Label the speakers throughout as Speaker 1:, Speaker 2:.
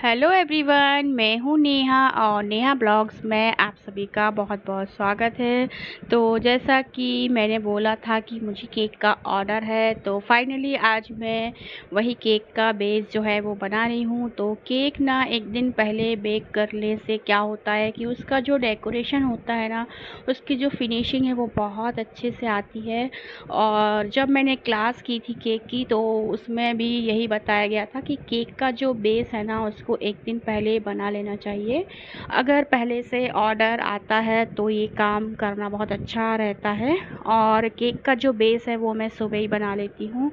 Speaker 1: Hello everyone, मैं हूँ नेहा और नेहा ब्लॉग्स में आप सभी का बहुत बहुत स्वागत है। तो जैसा कि मैंने बोला था कि मुझे केक का ऑर्डर है, तो फाइनली आज मैं वही केक का बेस जो है वो बना रही हूँ। तो केक ना एक दिन पहले बेक करने से क्या होता है कि उसका जो डेकोरेशन होता है ना, उसकी जो फिनिशिंग है वो बहुत अच्छे से आती है। और जब मैंने क्लास की थी केक की, तो उसमें भी यही बताया गया था कि केक का जो बेस है ना, उसको एक दिन पहले बना लेना चाहिए। अगर पहले से ऑर्डर आता है तो ये काम करना बहुत अच्छा रहता है। और केक का जो बेस है वो मैं सुबह ही बना लेती हूँ,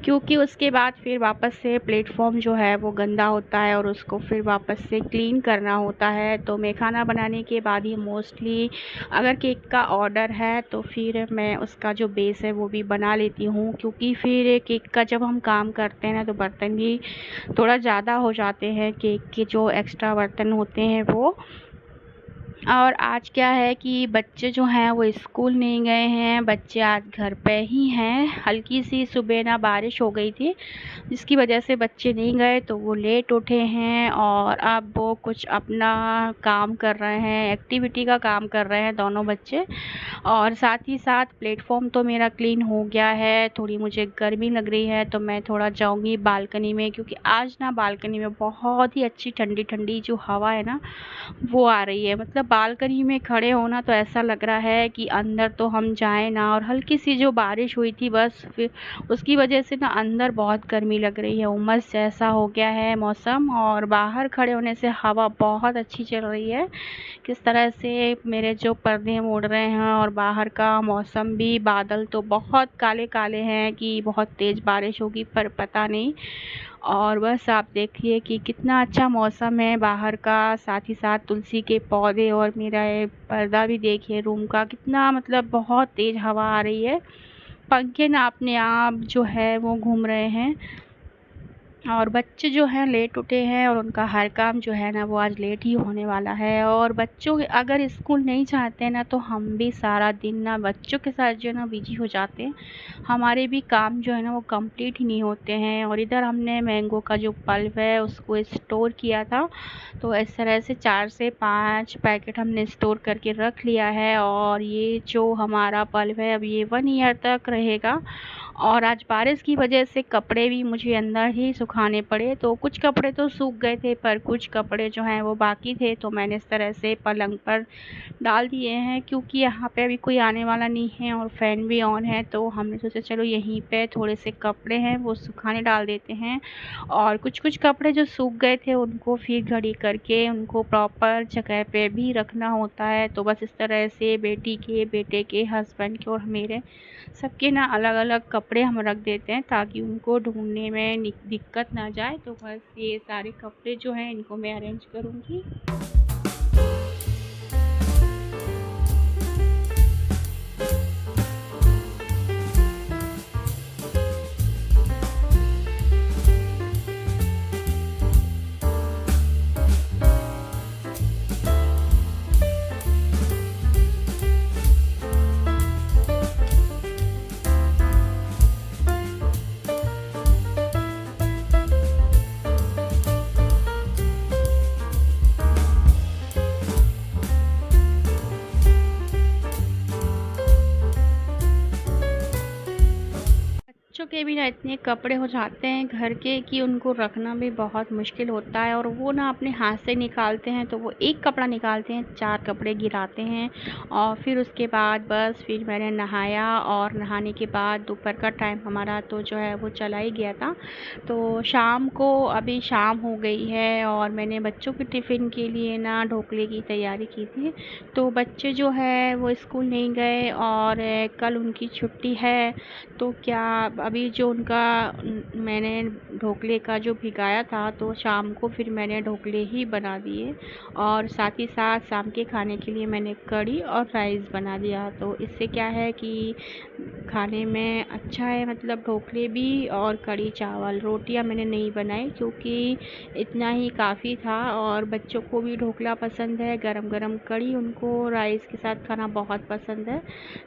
Speaker 1: क्योंकि उसके बाद फिर वापस से प्लेटफॉर्म जो है वो गंदा होता है और उसको फिर वापस से क्लीन करना होता है। तो मैं खाना बनाने के बाद ही मोस्टली अगर केक का ऑर्डर है तो फिर मैं उसका जो बेस है वो भी बना लेती हूँ, क्योंकि फिर केक का जब हम काम करते हैं ना तो बर्तन भी थोड़ा ज़्यादा हो जाते हैं, केक के जो एक्स्ट्रा बर्तन होते हैं वो। और आज क्या है कि बच्चे जो हैं वो स्कूल नहीं गए हैं, बच्चे आज घर पे ही हैं। हल्की सी सुबह ना बारिश हो गई थी, जिसकी वजह से बच्चे नहीं गए, तो वो लेट उठे हैं और अब वो कुछ अपना काम कर रहे हैं, एक्टिविटी का काम कर रहे हैं दोनों बच्चे। और साथ ही साथ प्लेटफॉर्म तो मेरा क्लीन हो गया है। थोड़ी मुझे गर्मी लग रही है तो मैं थोड़ा जाऊंगी बालकनी में, क्योंकि आज ना बालकनी में बहुत ही अच्छी ठंडी ठंडी जो हवा है ना वो आ रही है। मतलब बालकनी में खड़े होना तो ऐसा लग रहा है कि अंदर तो हम जाएं ना। और हल्की सी जो बारिश हुई थी बस, फिर उसकी वजह से ना अंदर बहुत गर्मी लग रही है, उमस जैसा हो गया है मौसम। और बाहर खड़े होने से हवा बहुत अच्छी चल रही है। किस तरह से मेरे जो पर्दे उड़ रहे हैं और बाहर का मौसम भी, बादल तो बहुत काले काले हैं कि बहुत तेज़ बारिश होगी, पर पता नहीं। और बस आप देखिए कि कितना अच्छा मौसम है बाहर का, साथ ही साथ तुलसी के पौधे और मेरा ये पर्दा भी देखिए रूम का, कितना मतलब बहुत तेज़ हवा आ रही है। पंखे ना अपने आप जो है वो घूम रहे हैं। और बच्चे जो हैं लेट उठे हैं और उनका हर काम जो है ना वो आज लेट ही होने वाला है। और बच्चों अगर स्कूल नहीं जाते हैं ना तो हम भी सारा दिन ना बच्चों के साथ जो है ना बिजी हो जाते हैं। हमारे भी काम जो है ना वो कंप्लीट ही नहीं होते हैं। और इधर हमने मैंगो का जो पल्प है उसको स्टोर किया था, तो इस तरह से 4 से 5 पैकेट हमने स्टोर करके रख लिया है। और ये जो हमारा पल्प है अब ये 1 ईयर तक रहेगा। और आज बारिश की वजह से कपड़े भी मुझे अंदर ही सुखाने पड़े, तो कुछ कपड़े तो सूख गए थे पर कुछ कपड़े जो हैं वो बाकी थे, तो मैंने इस तरह से पलंग पर डाल दिए हैं। क्योंकि यहाँ पे अभी कोई आने वाला नहीं है और फ़ैन भी ऑन है, तो हमने सोचा चलो यहीं पे थोड़े से कपड़े हैं वो सुखाने डाल देते हैं। और कुछ कुछ कपड़े जो सूख गए थे उनको फिर घड़ी करके उनको प्रॉपर जगह पे भी रखना होता है। तो बस इस तरह से बेटी के, बेटे के, हस्बैंड के और मेरे सबके ना अलग अलग कपड़े हम रख देते हैं, ताकि उनको ढूंढने में दिक्कत ना जाए। तो बस ये सारे कपड़े जो हैं इनको मैं अरेंज करूँगी। बच्चों के भी ना इतने कपड़े हो जाते हैं घर के कि उनको रखना भी बहुत मुश्किल होता है। और वो ना अपने हाथ से निकालते हैं तो वो एक कपड़ा निकालते हैं, 4 कपड़े गिराते हैं। और फिर उसके बाद बस फिर मैंने नहाया, और नहाने के बाद दोपहर का टाइम हमारा तो जो है वो चला ही गया था। तो शाम को अभी शाम हो गई है और मैंने बच्चों के टिफ़िन के लिए ना ढोकले की तैयारी की थी। तो बच्चे जो है वो स्कूल नहीं गए और कल उनकी छुट्टी है। तो क्या अभी जो उनका मैंने ढोकले का जो भिगाया था, तो शाम को फिर मैंने ढोकले ही बना दिए। और साथ ही साथ शाम के खाने के लिए मैंने कढ़ी और राइस बना दिया। तो इससे क्या है कि खाने में अच्छा है, मतलब ढोकले भी और कढ़ी चावल। रोटियां मैंने नहीं बनाई क्योंकि इतना ही काफ़ी था, और बच्चों को भी ढोकला पसंद है, गरम गरम कढ़ी उनको राइस के साथ खाना बहुत पसंद है।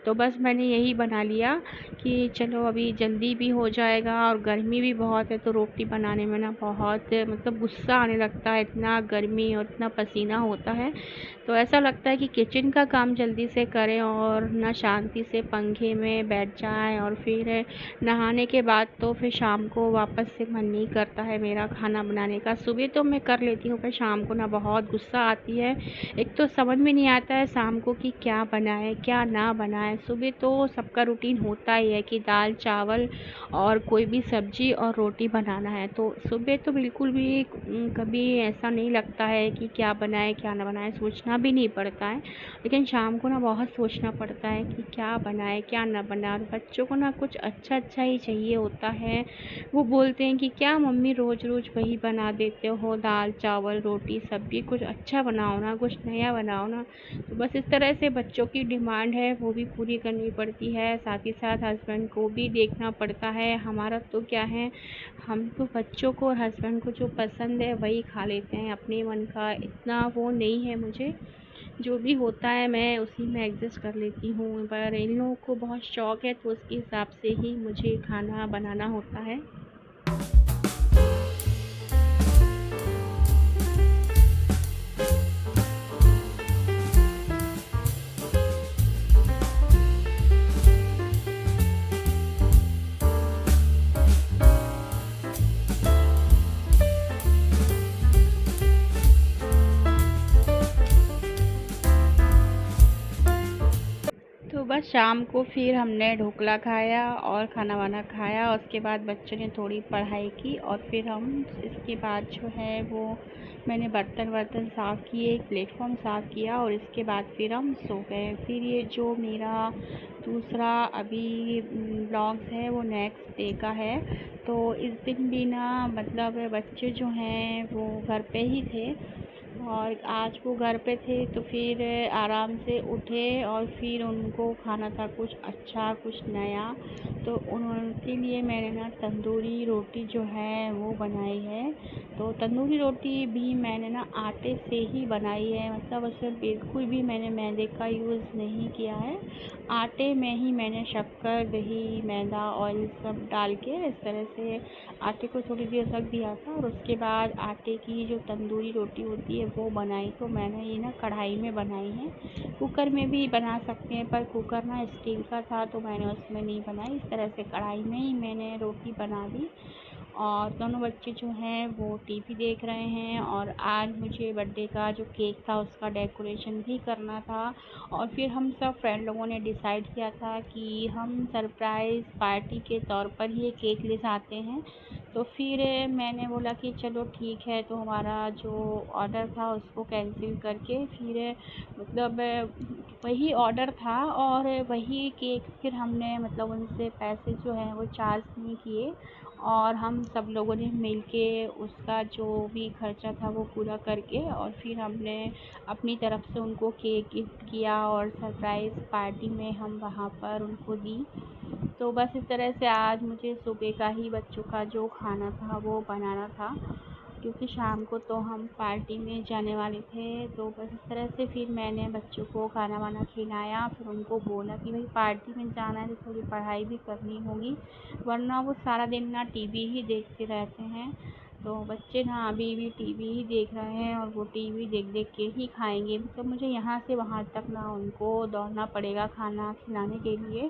Speaker 1: तो बस मैंने यही बना लिया कि चलो अभी जल्दी भी हो जाएगा, और गर्मी भी बहुत है तो रोटी बनाने में ना बहुत मतलब गुस्सा आने लगता है, इतना गर्मी और इतना पसीना होता है। तो ऐसा लगता है कि किचन का काम जल्दी से करें और ना शांति से पंखे में बैठ जाएं, और फिर नहाने के बाद तो फिर शाम को वापस से मन नहीं करता है मेरा खाना बनाने का। सुबह तो मैं कर लेती हूँ, पर शाम को ना बहुत गुस्सा आती है। एक तो समझ में नहीं आता है शाम को कि क्या बनाए क्या ना बनाए। सुबह तो सबका रूटीन होता ही है कि दाल चावल और कोई भी सब्जी और रोटी बनाना है, तो सुबह तो बिल्कुल भी कभी ऐसा नहीं लगता है कि क्या बनाए क्या ना बनाए, सोचना भी नहीं पड़ता है। लेकिन शाम को ना बहुत सोचना पड़ता है कि क्या बनाए क्या ना बनाए। और बच्चों को ना कुछ अच्छा अच्छा ही चाहिए होता है। वो बोलते हैं कि क्या मम्मी रोज़ रोज़ वही बना देते हो, दाल चावल रोटी सब्जी, कुछ अच्छा बनाओ ना, कुछ नया बनाओ ना। तो बस इस तरह से बच्चों की डिमांड है वो भी पूरी करनी पड़ती है, साथ ही साथ हस्बैंड को भी देखना पड़ता है। हमारा तो क्या है, हम तो बच्चों को और हस्बैंड को जो पसंद है वही खा लेते हैं, अपने मन का इतना वो नहीं है मुझे। जो भी होता है मैं उसी में एडजस्ट कर लेती हूँ, पर इन लोगों को बहुत शौक है तो उसके हिसाब से ही मुझे खाना बनाना होता है। तो बस शाम को फिर हमने ढोकला खाया और खाना वाना खाया। उसके बाद बच्चों ने थोड़ी पढ़ाई की, और फिर हम इसके बाद जो है वो मैंने बर्तन वर्तन साफ़ किए, प्लेटफॉर्म साफ़ किया, और इसके बाद फिर हम सो गए। फिर ये जो मेरा दूसरा अभी ब्लॉग्स है वो नेक्स्ट डे का है। तो इस दिन भी ना मतलब बच्चे जो हैं वो घर पे ही थे, और आज वो घर पे थे तो फिर आराम से उठे, और फिर उनको खाना था कुछ अच्छा कुछ नया। तो उनके लिए मैंने ना तंदूरी रोटी जो है वो बनाई है। तो तंदूरी रोटी भी मैंने ना आटे से ही बनाई है, मतलब उसमें बिल्कुल भी मैंने मैदे का यूज़ नहीं किया है। आटे में ही मैंने शक्कर दही मैदा ऑयल सब डाल के इस तरह से आटे को थोड़ी देर रख दिया था, और उसके बाद आटे की जो तंदूरी रोटी होती है वो बनाई। तो मैंने ये ना कढ़ाई में बनाई है, कुकर में भी बना सकते हैं पर कुकर ना स्टील का था तो मैंने उसमें नहीं बनाई। इस तरह से कढ़ाई में ही मैंने रोटी बना दी। और दोनों बच्चे जो हैं वो टीवी देख रहे हैं, और आज मुझे बर्थडे का जो केक था उसका डेकोरेशन भी करना था। और फिर हम सब फ्रेंड लोगों ने डिसाइड किया था कि हम सरप्राइज़ पार्टी के तौर पर ही ये केक ले जाते हैं। तो फिर मैंने बोला कि चलो ठीक है, तो हमारा जो ऑर्डर था उसको कैंसिल करके फिर मतलब वही ऑर्डर था और वही केक फिर हमने मतलब उनसे पैसे जो हैं वो चार्ज नहीं किए, और हम सब लोगों ने मिलके उसका जो भी खर्चा था वो पूरा करके, और फिर हमने अपनी तरफ से उनको केक गिफ्ट किया और सरप्राइज़ पार्टी में हम वहाँ पर उनको दी। तो बस इस तरह से आज मुझे सुबह का ही बच्चों का जो खाना था वो बनाना था, क्योंकि शाम को तो हम पार्टी में जाने वाले थे। तो बस इस तरह से फिर मैंने बच्चों को खाना वाना खिलाया, फिर उनको बोला कि भाई पार्टी में जाना है तो थोड़ी पढ़ाई भी करनी होगी, वरना वो सारा दिन ना टीवी ही देखते रहते हैं। तो बच्चे ना अभी भी टीवी ही देख रहे हैं, और वो टीवी देख देख के ही खाएंगे, मतलब मुझे यहाँ से वहाँ तक ना उनको दौड़ना पड़ेगा खाना खिलाने के लिए।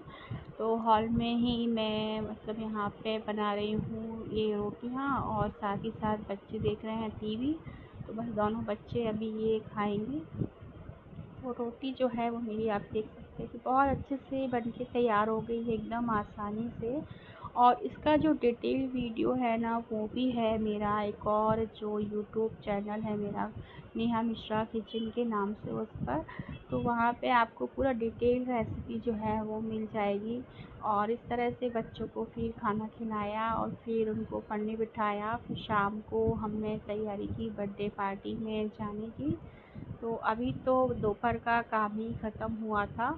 Speaker 1: तो हॉल में ही मैं मतलब यहाँ पे बना रही हूँ ये रोटियाँ, और साथ ही साथ बच्चे देख रहे हैं टीवी। तो बस दोनों बच्चे अभी ये खाएंगे। वो रोटी जो है वो मेरी आप देख सकते हैं कि बहुत अच्छे से बन के तैयार हो गई है एकदम आसानी से। और इसका जो डिटेल वीडियो है ना वो भी है मेरा एक और जो यूट्यूब चैनल है मेरा, नेहा मिश्रा किचन के नाम से उस पर। तो वहाँ पे आपको पूरा डिटेल रेसिपी जो है वो मिल जाएगी। और इस तरह से बच्चों को फिर खाना खिलाया और फिर उनको पढ़ने बिठाया। फिर शाम को हमने तैयारी की बर्थडे पार्टी में जाने की। तो अभी तो दोपहर का काम ही ख़त्म हुआ था।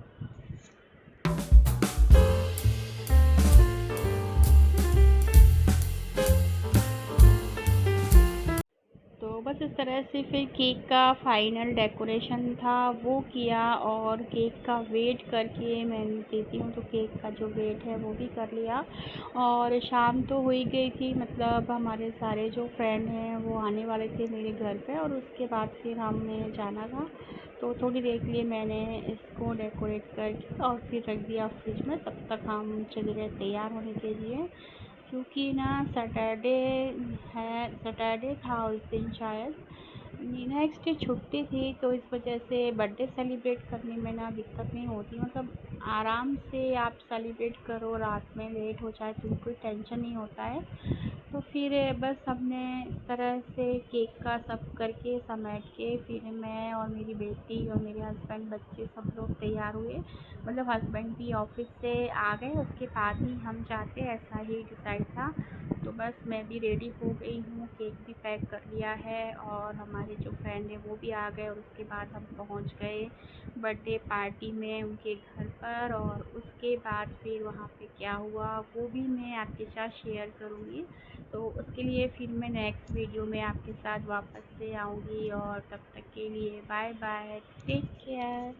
Speaker 1: बस इस तरह से फिर केक का फाइनल डेकोरेशन था वो किया, और केक का वेट करके मैं देती हूँ तो केक का जो वेट है वो भी कर लिया। और शाम तो हो ही गई थी, मतलब हमारे सारे जो फ्रेंड हैं वो आने वाले थे मेरे घर पे, और उसके बाद फिर हमें जाना था। तो थोड़ी देर के लिए मैंने इसको डेकोरेट करके और फिर रख दिया फ्रिज में, तब तक हम चले गए तैयार होने के लिए। क्योंकि ना सैटरडे था उस दिन शायद, नेक्स्ट डे छुट्टी थी, तो इस वजह से बर्थडे सेलिब्रेट करने में ना दिक्कत नहीं होती, मतलब आराम से आप सेलिब्रेट करो, रात में लेट हो जाए तो कोई टेंशन नहीं होता है। तो फिर बस हमने इस तरह से केक का सब करके समेट के फिर मैं और मेरी बेटी और मेरे हस्बैंड बच्चे सब लोग तैयार हुए। मतलब हस्बैंड भी ऑफिस से आ गए, उसके बाद ही हम जाते, ऐसा ही डिसाइड था। तो बस मैं भी रेडी हो गई हूँ, केक भी पैक कर लिया है, और हमारे जो फ्रेंड हैं वो भी आ गए, और उसके बाद हम पहुँच गए बर्थडे पार्टी में उनके घर पर। और उसके बाद फिर वहाँ पे क्या हुआ वो भी मैं आपके साथ शेयर करूँगी। तो उसके लिए फिर मैं नेक्स्ट वीडियो में आपके साथ वापस से आऊँगी, और तब तक के लिए बाय बाय, टेक केयर।